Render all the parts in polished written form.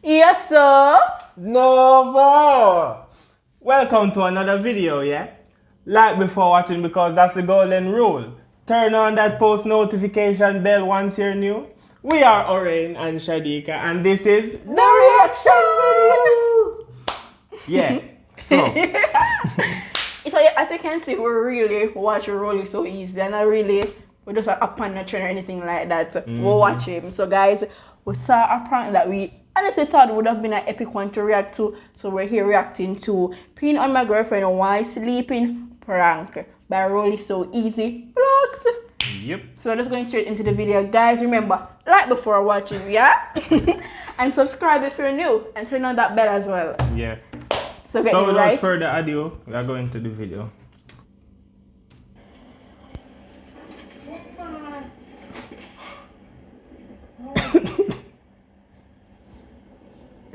Yes, sir. Nova! Welcome to another video, yeah? Like before watching because that's the golden rule. Turn on that post notification bell once you're new. We are Orain and Shadeka and this is the reaction video! Yeah, so. So as you can see, we really watch Rolley so easy and we just up on the trend or anything like that. We watch him. So guys, we saw a prank that we honestly thought would have been an epic one to react to. So we're here reacting to Peeing on My Girlfriend While Sleeping prank by RolleySoEasyVlogs. Yep. So we're just going straight into the video. Guys, remember, like before watching, yeah? And subscribe if you're new and turn on that bell as well. Yeah. So without right. further ado, we are going to the video.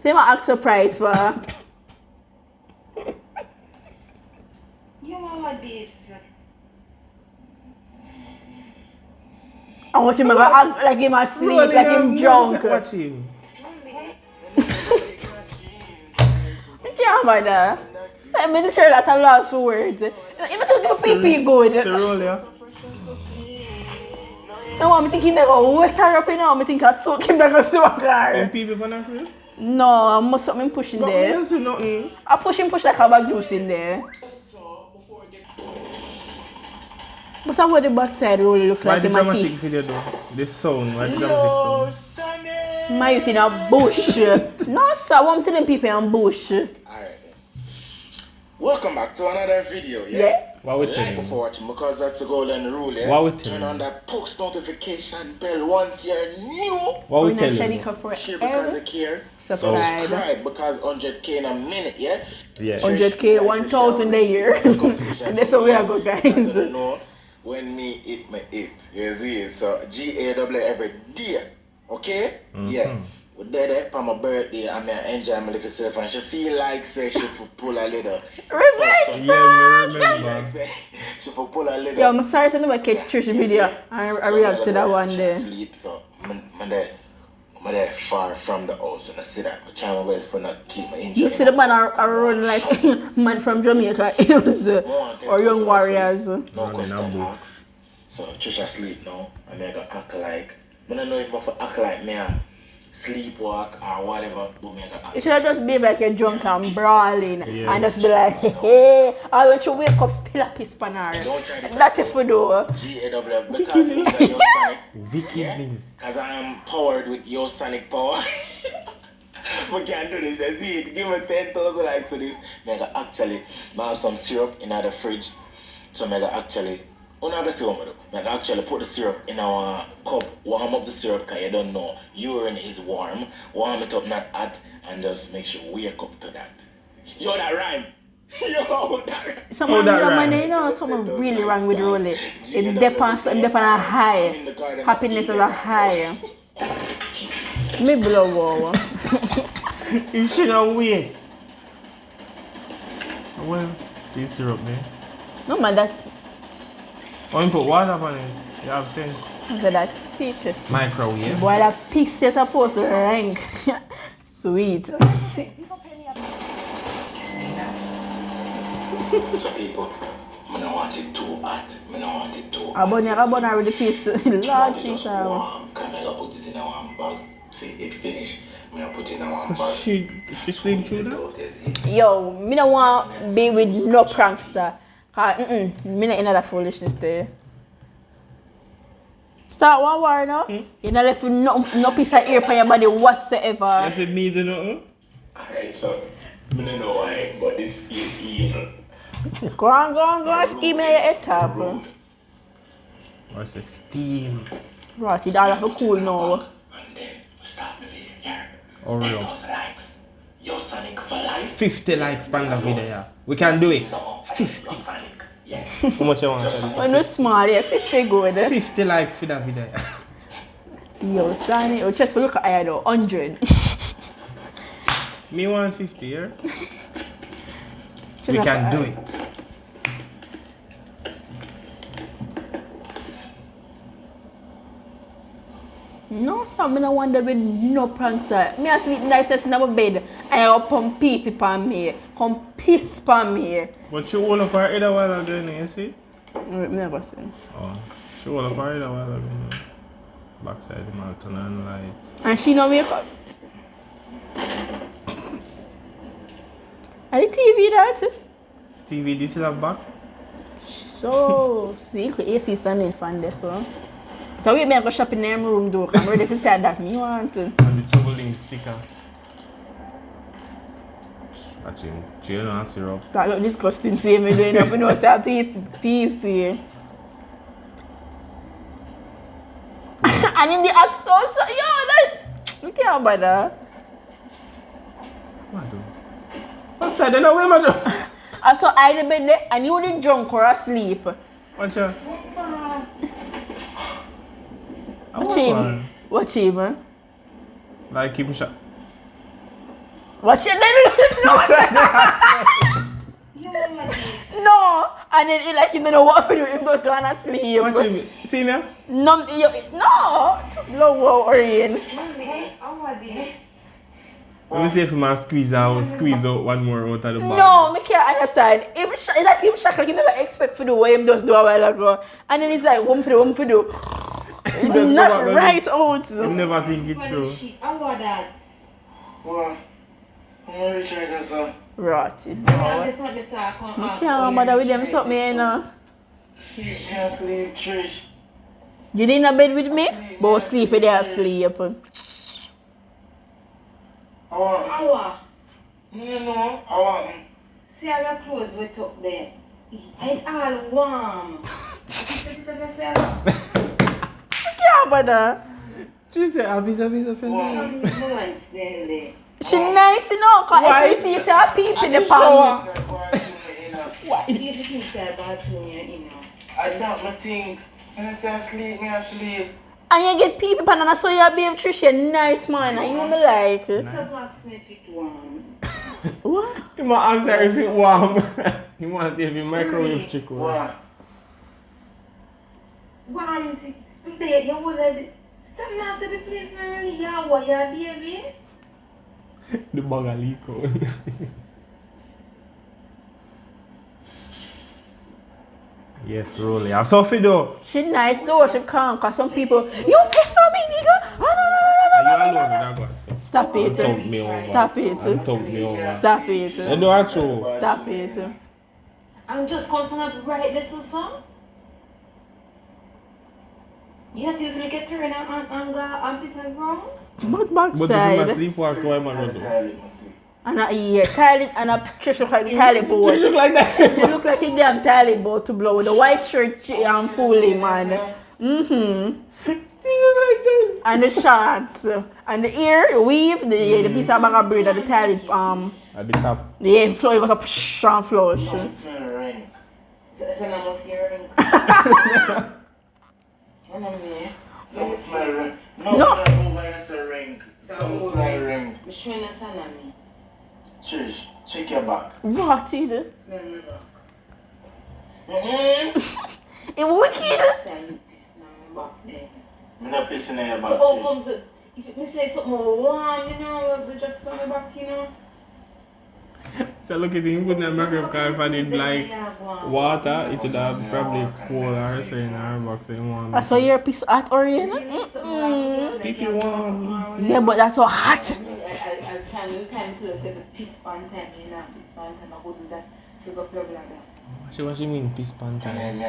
Say my ask surprise for. You want this? I want him to act like him asleep, like him drunk. Watch him. Yeah, man. Let me tell that a last for words. Even if the PP good. It's a roll, yeah. No, I'm thinking they're going to wet her up now. I'm thinking I'll soak him down the smoker. And people on that for you? No, I must something pushing there. I don't see nothing. I push like a bag juice in there. But how would the backside roll look Why like the in my dramatic teeth? video though? This sound, why the dramatic sound? My youth in a bush. No, sir, I want to them people in bush. Alright. Welcome back to another video, yeah? Yeah. What we Like telling before watching because that's the golden rule, yeah? What we telling Turn on that post notification bell once you're new. What we We're telling Shadeka you? Share because you care. Subscribe because 100k in a minute, yeah? Yeah. 100k, 1,000 a year. And that's how we are good, I guys. don't know when me eat. You see it? So GAW every day. Okay? Yeah. With that for my birthday, I'm gonna enjoy my little self and she feel like say she for pull a little. Revenge! Yeah, me remember. Like say she for pull a little. Yo, I'm sorry to never catch Trish video. I react to that one day. Sleep, so I'm there far from the house and I see that. I try my best for not keep my injury. You see the man are running like man from Jamaica or Young Warriors. No question marks. So Trisha sleep now and I gotta act like I don't know if I for act like me sleepwalk or whatever, but me gotta act. You should have just be like you're drunk and brawling and just be like, hey, I want you wake up still a piss panar. Don't try this. That's if you do. GAW because it's a your sonic. Wickedness. Because I am powered with your sonic power. We can't do this. I see it. Give me 10,000 likes for this. Mega actually, I have some syrup in the fridge. So mega actually, mega actually put the syrup in our cup. Warm up the syrup because you don't know. Urine is warm. Warm it up, not hot. And just make sure we wake up to that. Yo, that rhyme. Yo, that rhyme. Someone really wrong with Rolley. It depends on a high. Happiness is a high. Me blow over. You shouldn't wait. Well, see syrup there. No man, that Or you put water on it. You have sense. that sweet. Microwave. Boy, that piece is supposed to rank. Sweet. So people, I don't want it too hot. I don't want it too I burn already piece. Lord Jesus. warm. Can I put it in a warm bag? See it finish. I put it in a warm bag. She sleep through that? Yo, me don't want be with no prankster. Me not in that foolishness there. Start one war now. You not left with no piece of ear for your body whatsoever. I said me do nothing. Alright, so I don't know why, but this feel evil. Go on, scheme in your head top. Watch the steam. Right, it all have to cool now. And then we start the video here. Oreo. 10,000 likes. Your Sonic for life. 50 likes on the video, yeah. We can do it. No, 50. Your Sonic. Yeah. How much you want? When you small, yeah, 50 good. 50 likes for that video. Yo, Sonny, you just look at I though, 100. Me want 50, yeah? We can do it. No, so I don't wonder with no prankster. Me I sleep niceness in my bed. I up pump pee on me. Come piss on me. But she hold up her head a while ago, you see? Never seen. Oh, she hold up her head a while ago. Backside the mountain and light. And she no wake up. Are the TV that? TV, this is a back? So, see, the AC standing fan there, so. So we may go shop in their room door. I'm ready to say that me want to. And the troubling speaker. Watching jail and syrup. That look disgusting, see me doing up, you know, say pee. And in the act so, yo, that, you can't bother. What do? Outside, they know where my drunk. And so I in the bed there, and you the drunk or asleep. Watch out. Watch him, man. Like him shot. Watch it then. No. And then he like him don't know what to do, him go to asleep. Watch him. See me? No. Low Orain. Let me see if he must squeeze out one more out of the bag. No, I can't understand. It's like him shocked, like he never expect to do what him just do a while ago. And then he's like, one for do. It's not right out. I never think it through. How about that? What? I'm gonna try this out. Rotted. I I can't bother with them something, you know. Sleep, can't sleep, Trish. You in a bed with me? But sleep with their sleep. I want. Hour. No, I want. See all the clothes wet up there. And all warm. Can't bother. She said, I'll be Some nuance there. She nice, you know, because everything you say a peep in the power. You think that bathroom you're in now? I don't my think. When I say sleep, me I sleep. And you get peep pan and I saw your babe Tricia nice man and you me like it. It's a blacksmith if it warm. What? He might ask her if it warm. He wants to see if he microwave chicken. What? Warm today, you would have... Stop now, say the place not really your baby. The bag a leak out. Yes, Rolley. I saw it though. She nice though, she can't cause some people, you pissed on me nigga. Are you alone with that one? Stop Don't it. talk me over. Stop it. Don't talk me over. Stop You it. know what true? Stop it. I'm just concerned right this or something. You have to use me get turn and go and piss and wrong. But But if you backside. must sleepwalk, why am I going to do? And a toilet and a Trish look like the toilet boy. Trish look like that. She look like a damn toilet boy to blow with the white shirt and fooling man. She look like that. And the shorts. And the ear, weave, the piece of bag of bread at the toilet At the top. the floor it was a push and flush. Smell ring. So now must hear ring. Some smell ring. No. Not over as a ring. Some smell ring. I'm showing us on me. Trish, check your back. Rotted. Smell me back. It wicked. Say you piss on my back there. I'm not pissing in your back, So how Trish. comes it? If me say something warm, you know, we drop from my back, you know. So look at him putting a microwave because if I did like water, it would have probably cool or so in our box. So you want I saw your piece at Orain. Pipi warm. Yeah, but that's so hot. I'll try to say the piss pan time, you know, piss pan time, I wouldn't that figure problem like that. What you mean piss pan time? I'm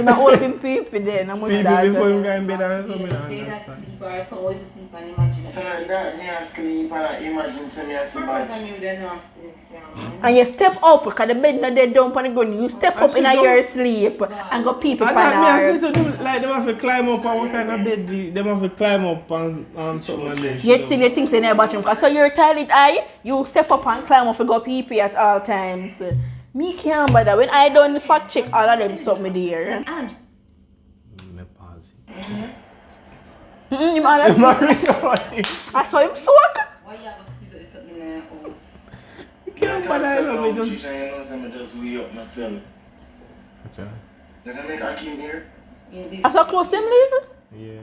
all him people then. I'm Pipi before him go in bed or something. You say that sleep or something, always sleep and imagine So that me asleep and I imagine to me as a Sometimes badge. you the nastiness, yeah. And you step up because the bed not dead down on the ground. You step up in your sleep and go people I pan thought me I her. said to do like them have to climb up and what kind of bed them have to climb up and something like this. Yet still you think in your bathroom. Cause so your toilet eye, you step up and climb up and go pee at all times. Me can't bother. When I done fact check all of them something there. Him all of them. I saw him swag. Why you have to squeeze out something in your house? You can't bother I love me just. Trish, I know some just wee up myself. What's that? They're gonna make a king here. In this I saw close them leave. Yeah.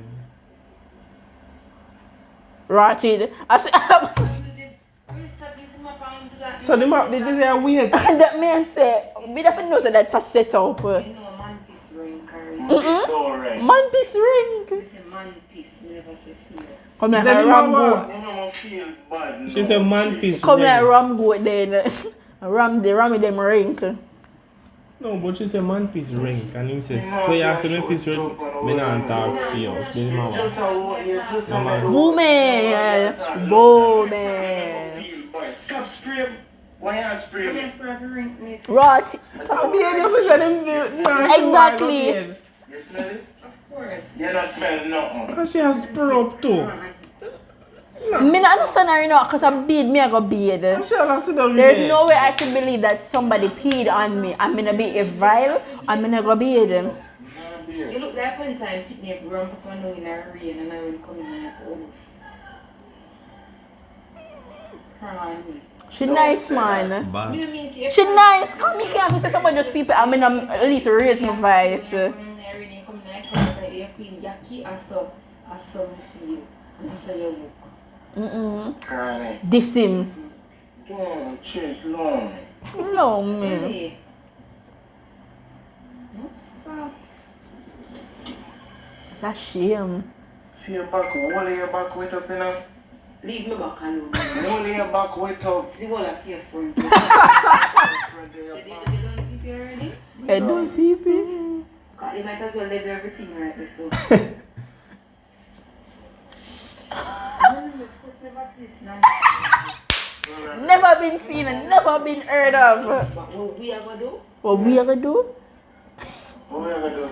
rotted. I said, So the map did they weird. that man say, we definitely know that that's a setup. You know, man piece ring, Carrie. Story. Man piece ring. It's a man piece, we never say feel. Come like Then a the ram mama- goat. I feel bad. She said man piece. Come ring. like ram goat then. The ram with them ring. No, but she said man piece ring. And him says, so you have to make piece ring. Me not talk for you. Baby mama. Just a Booming. Booming. Stop spraying. Why you spray me? Rot. Exactly. You smell it? Of course. You're not smelling nothing. And she has spray up too. Me not understand her, you know, because I bead me, I go bead. And she has sit down There's there. no way I can believe that somebody peed on me. I'm gonna be a vile. I'm gonna go bead him. You look like one time, pitney run up and down in the rain and I will come in my house. Crying. She nice, man. Bad. She nice. Come here, can't say someone just people. I'm gonna at least raise my voice. Crying. Diss him. Don't change long. No, man. It's a shame. See your back, wall your back wet up enough. Leave me back alone. Wall your back wet up. See what I feel for you. Already? I don't pee. They might as well leave everything right there. So. Never been seen and never been heard of. But what we are gonna do? What we are gonna do? What we gonna do?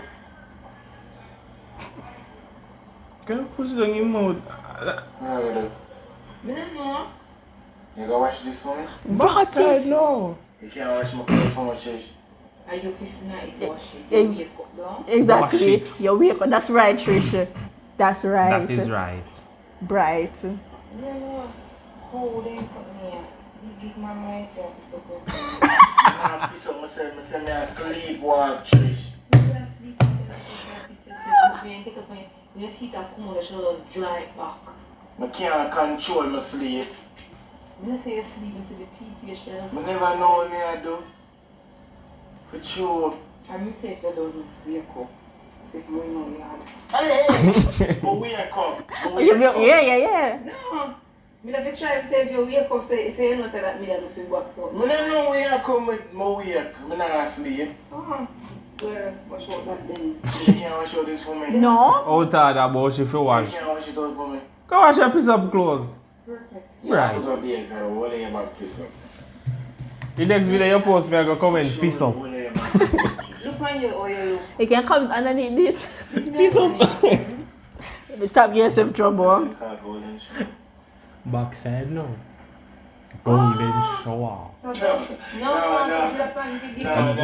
Can you push it on your mouth? What we gonna do? We don't know. You gonna watch this for me? Backside, no. You can't watch my clothes for my church. Are you pissing at it? Wash it. Ex- You wake up down. Exactly. Wash it. You wake up. That's right, Trish. That's right. That is right. Bright. No. Oh, there's something here. You give my mind there. It's so good. I piss up myself, I say me a sleepwalk, Trish. You can sleep in there. You can get up and when your feet are cold, you should just dry it back. I can't control my sleep. When I say you sleep, you see the pee, you should just... I never know what I do. For sure. And I say if you don't wake up. So if you know you had... Hey! But wake up. But wake up. Yeah. No! Me never try to say if you wake up, say you know say that me don't feel work so. I don't know where I come with my wake. I not sleep. Well, watch out that then. You can't wash out this for me. No. How tired about she feel You wash? can't wash it out for me. Go wash your piece up clothes. Perfect. Right. I'm gonna be a girl. What are you about to piss up? The next video you post me, I go come and piss up. What are you about to piss up? Look on your oil. You can come underneath this. Piss up. Stop getting yourself trouble. You can't go in shower. Backside, no. Golden shower. No,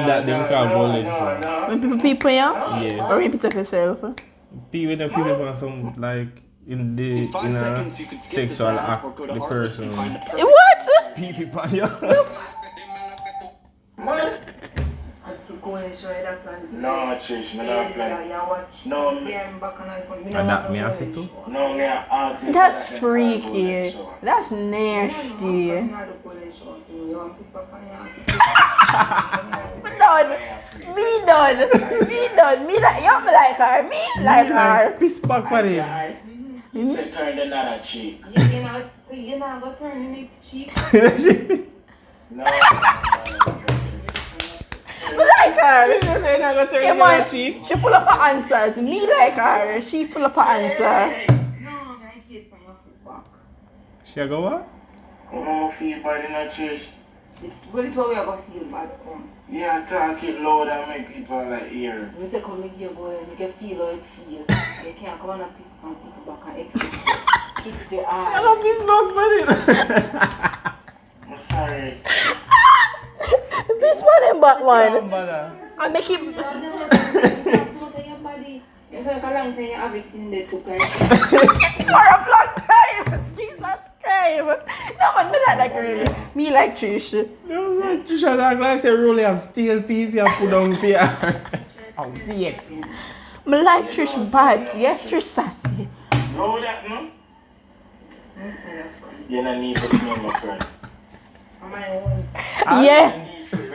That them call golden shower. When people yeah? Yeah. Or repeat of yourself. Pee when the people on some like in the In 5 in a seconds, you can skip this sexual ad act or go to the Artlist and person find the perfect What? pee people on you. Man! go and show you that plan. No, Trish, me not plan. No, And that me ask it too. No, me ask you. That's freaky. That's nasty. Me done. Me like you like her. Me like her. Piss back for it. It's a turn another cheek. You're not going to turn the next cheek. No. Me like her. You say not gonna turn Yeah, in man. your cheek. She full of her answers. Me like her. She full of her answer. No, I hate from your foot back. She go what? I'm gonna feel bad in a church. Well, it's how we are going to feel bad. Yeah, talk it loud and make people like hear. We say come make you go and you can feel how it feels. You can't come on and piss on people back and explain. Kick the I eye. don't piss back for it. I'm sorry. This one and back one. Bother. I make it. It's like a long time you have it in there to guys. It's for a long time. Jesus Christ. No man, me like that girl. Me like Trish. There was like Trisha that like say Rolley and steal people and put down fear. Oh weird. Me like Trish bad. Yes, Trish sassy. Know that, no? You don't need to smell my friend. Yeah.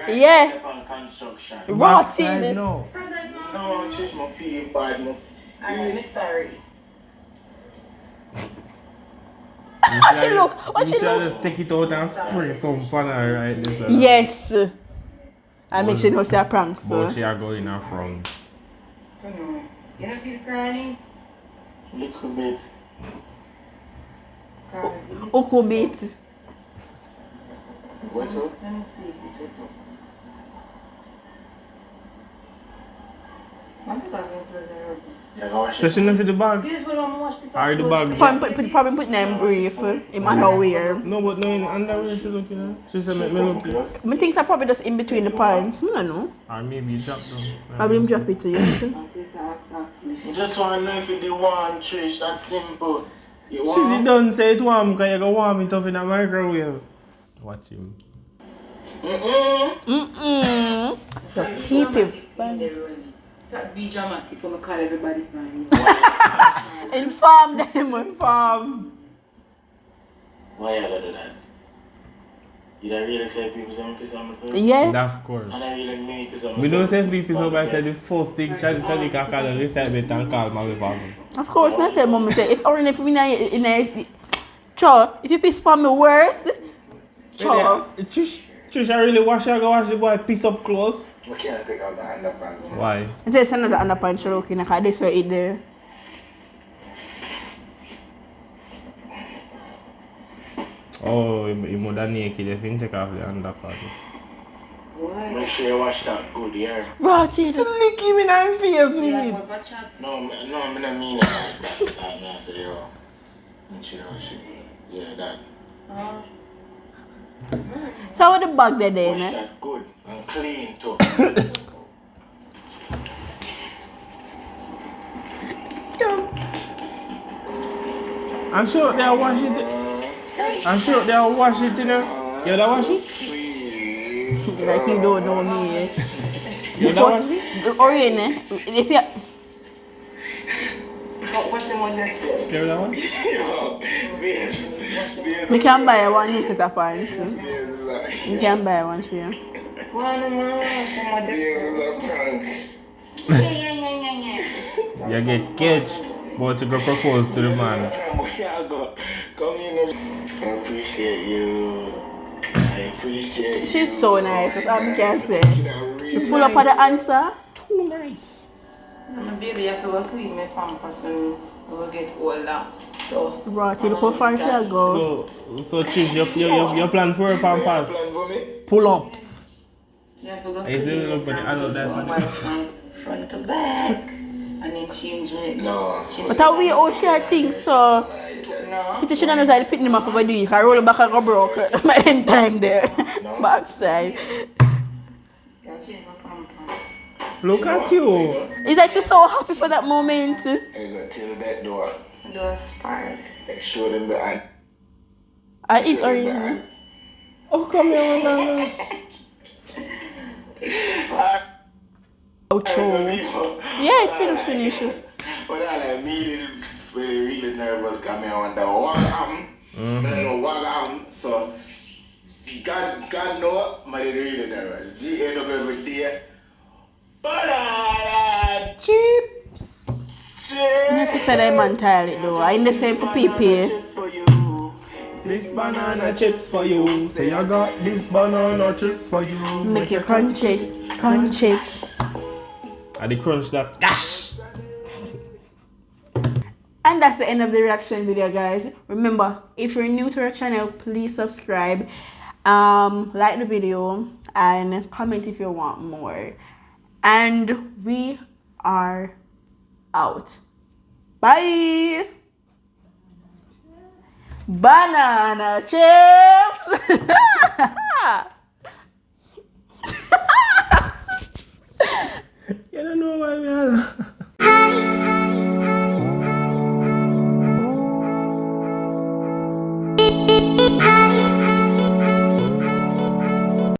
Yeah. On construction. Rotty. No. No, just my feet bad. I'm really sorry. What she look? What she You should look? just take it out and spray some pan her right this. Yes. I make sure no say a prank, But so. she are going in front. I don't know. You don't feel crying? Little bit. Oko bit. What up? Let me see if it wet up. I'm going to close the road. Yeah, go wash So it. she don't see the bag? This one I'm wash this Are the bag? Probably put name brief. Him underwear. No, but no in underwear she looking at. She said make me look it. I think I probably just in between the pants. I don't know. Or maybe drop down. Probably him drop it to you. Until I You just want to know if you do want, Trish. That's simple. You She want? don't say it warm because you go warm it up in a microwave. Watch him. So keep it. Stop be dramatic for me call everybody fine. Inform them. Inform. Why you gotta do that? You don't really care people some piece on myself? Yes. Of course. I don't really mean piece on We don't say people so I said the first thing Shadeka call her recite better and call my family. Of course, I tell mom say if Orain if we in a Cho, if you piss for me worse. Cho. Trish, I really wash her, go wash the boy piece up clothes. I can't take out the underpants. Man. Why? I tell you another underpants looking because this way it there. Oh, you mother naked, if you take off the underpants. Make sure you wash that good, yeah? Rotted. Lick him in the face with it. No, I don't mean it like that. I say, yo, make sure you wash it. Yeah, that. So what the bag there then? Wash that good and clean too. I'm sure they'll wash it. I'm sure they'll wash it, you know. You don't wash it? Like you don't know me. You don't wash it? Orain, if you What's the one that's You don't wash it? we can buy one new set of pants. You can buy one for you. You get catch, but you go propose to the man. I appreciate you. I appreciate you. She's so nice, that's all I can say. She full up of the answer. Too nice. my baby, I feel clean my pampers when we get older. So, Right, look how far she'll go. So Trish, your plan for her pampas? Plan for me? Pull up. yeah, I feel Hey, so you clean look for the adult so that wipe from front to back and then change my No. But how we all share things, so No. Peter should have known picking him up over the I roll back and go broke by the time there. Backside. I'll change my pampers. Look at you. Is that she's so happy for that moment? I go till that door. Do a spark. I show them the hand. I eat Show them the orange. hand. Oh, come here, man. Outro. Yeah, it finished. But I immediately really nervous because I wonder what happened. I don't know what happened. So, God know, but I really nervous. GA of every day. Banana Chips. That's chips. said I'm entirely though. I in the same for PP. Chips for you. This banana chips for you. Say I got this banana chips for you. Make you crunch it. Crunch it. And the crunch that dash. And that's the end of the reaction video, guys. Remember, if you're new to our channel, please subscribe, like the video, and comment if you want more. And we are out. Bye. Banana chips.